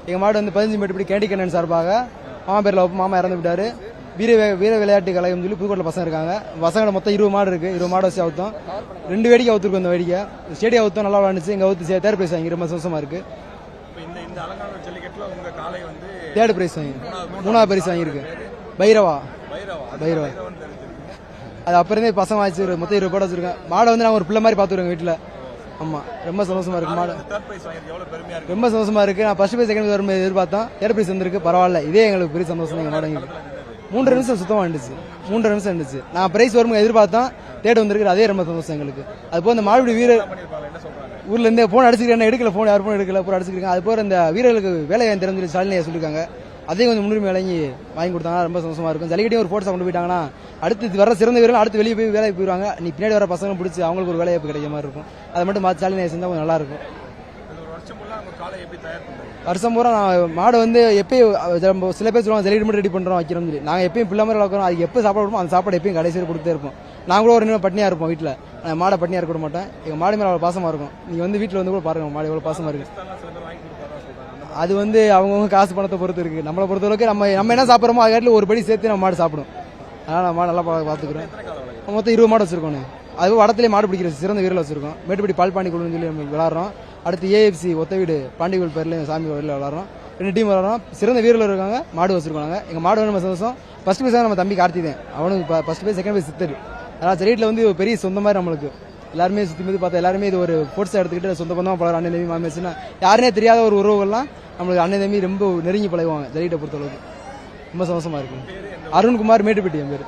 எங்கள் மாடு வந்து 15 மேட்டுப்படி கேண்டி கண்ணன் சார்பாக மாமா பேரில் மாமா இறந்து விட்டாரு. வீர விளையாட்டு கழகம் சொல்லி புதுக்கோட்டில் பசங்க இருக்காங்க. பசங்கள மொத்தம் 20 மாடு இருக்கு. 20 மாடு வச்சு அவுத்தோம். 2 வேடிக்கை அவுத்துருக்கும். இந்த வேடிக்கை ஸ்டேடியம் அவுத்தோம், நல்லா விளாண்டுச்சு. எங்கள் அவுத்து தேர்ட் பிரைஸ் வாங்கி ரொம்ப சந்தோஷமா இருக்கு. தேர்ட் பிரைஸ் வாங்கி 3வது பிரைஸ் வாங்கியிருக்கு. பைரவா அது அப்புறமே பசங்க வாங்கிச்சு. மொத்தம் 20 போட வச்சிருக்கேன். மாடை வந்து நாங்கள் ஒரு பிள்ளை மாதிரி பார்த்துருக்கோம் வீட்டில். ஆமா, ரொம்ப சந்தோஷமா இருக்கு. மாடு ரொம்ப சந்தோஷமா இருக்கு. நான் ஃபர்ஸ்ட் பிரைஸ் செகண்ட் வரும் எதிர்பார்த்தோம். தேர்ட் பிரைஸ் வந்திருக்கு, பரவாயில்ல. இதே எங்களுக்கு பெரிய சந்தோஷம். எங்கள் மாடு 3 நிமிஷம் சுத்தமாக இருந்துச்சு. 3 நிமிஷம் இருந்துச்சு. நான் பிரைஸ் வரும் எதிர்பார்த்தோம், தேர்ட் வந்திருக்கு. அதே ரொம்ப சந்தோஷம் எங்களுக்கு. அது போக இந்த மாடுபிடி வீரர் ஊர்ல இருந்தே போன் அடிச்சுக்கிறேன், எடுக்கல, போன் யாரும் போன் எடுக்கல, பூரா அடிச்சுருக்காங்க. அது போற இந்த வீரர்களுக்கு வேலை தெரிஞ்சு ஸ்டாலின் சொல்லியிருக்காங்க. அதையும் கொஞ்சம் முன்னுரிமை வழங்கி வாங்கி கொடுத்தாங்கன்னா ரொம்ப சந்தோஷமா இருக்கும். ஜல்லிக்கட்டையும் ஒரு போர்ட்ஸை கொண்டு போயிட்டாங்கன்னா அடுத்து வர சிறந்த வீரர்கள் அடுத்து வெளியே போய் வேலைக்கு போயிடுவாங்க. நீ பின்னாடி வர பசங்களும் பிடிச்சி அவங்களுக்கு ஒரு வேலைவாய்ப்பு கிடைக்கிற மாதிரி இருக்கும். அதை மட்டும் ஸ்டாலின் செஞ்சால் கொஞ்சம் நல்லா இருக்கும். வருஷம் பூரா நான் மாடு வந்து எப்பயும் சில பேர் சொல்லுவாங்க ஜல்லிக்கட்டு மட்டும் ரெடி பண்றோம் வைக்கிறோம் சொல்லி. நாங்கள் எப்பயும் பிள்ளை மாதிரி வளர்க்குறோம். அதுக்கு எப்போ சாப்பாடு கொடுப்போம் அந்த சாப்பாடு எப்பயும் கடைசியில் கொடுத்தே இருப்போம். நாங்களும் ஒரு நிமிடம் பட்னியா இருப்போம் வீட்டில். மாடை பட்னியா இருக்க மாட்டேன். எங்கள் மாடு மேலே அவ்வளோ பாசமா இருக்கும். நீங்க வந்து வீட்டில் வந்து கூட பாருங்க மாடு எவ்வளோ பாசமா இருக்கு. அது வந்து அவங்கவுங்க காசு பணத்தை பொறுத்து இருக்கு. நம்மளை பொறுத்தளவுக்கு நம்ம என்ன சாப்பிட்றோமோ அதுக்காட்டில் ஒரு படி சேர்த்து நம்ம மாடு சாப்பிடும். அதனால நம்ம மாடு நல்லா பார்த்துக்கிறோம். மொத்தம் 20 மாடு வச்சிருக்கோம். அது வடத்திலே மாடு பிடிக்கிற சிறந்த வீரர்கள் வச்சிருக்கோம். மேட்டுப்படி பால்பாண்டி குழுன்னு சொல்லி நம்ம விளாட்றோம். அடுத்து AFC ஒத்த வீடு பாண்டிகோல் பேர்ல சாமி கோயிலில் விளாட்றோம். 2 டீம் விளாட்றோம். சிறந்த வீரர்கள் இருக்காங்க. மாடு வச்சிருக்காங்க. எங்கள் மாடு நம்ம சந்தோஷம். ஃபர்ஸ்ட் பிரைஸ் நம்ம தம்பி கார்த்திகேயன், அவனுக்கு ஃபர்ஸ்ட் பிரைஸ் செகண்ட் பிரைஸ் சித்தர். அதனால் ஜல்லிக்கட்டில் வந்து பெரிய சொந்த மாதிரி நம்மளுக்கு எல்லாருமே சுற்றி மீது பார்த்தா எல்லாருமே இது ஒரு ஃபோர்ஸாக எடுத்துக்கிட்டு சொந்த பந்தமாக பழகிற அண்ணன் தம்பி மாமேச்சுன்னா யாருனே தெரியாத ஒரு உறவுகள்லாம் நம்மளுக்கு அண்ணன் தம்பி ரொம்ப நெருங்கி பழகுவாங்க. ஜல்லிக்கட்டை பொறுத்தளவுக்கு ரொம்ப சந்தோஷமா இருக்கு. அருண்குமார், மேட்டுப்பட்டி என் பேர்.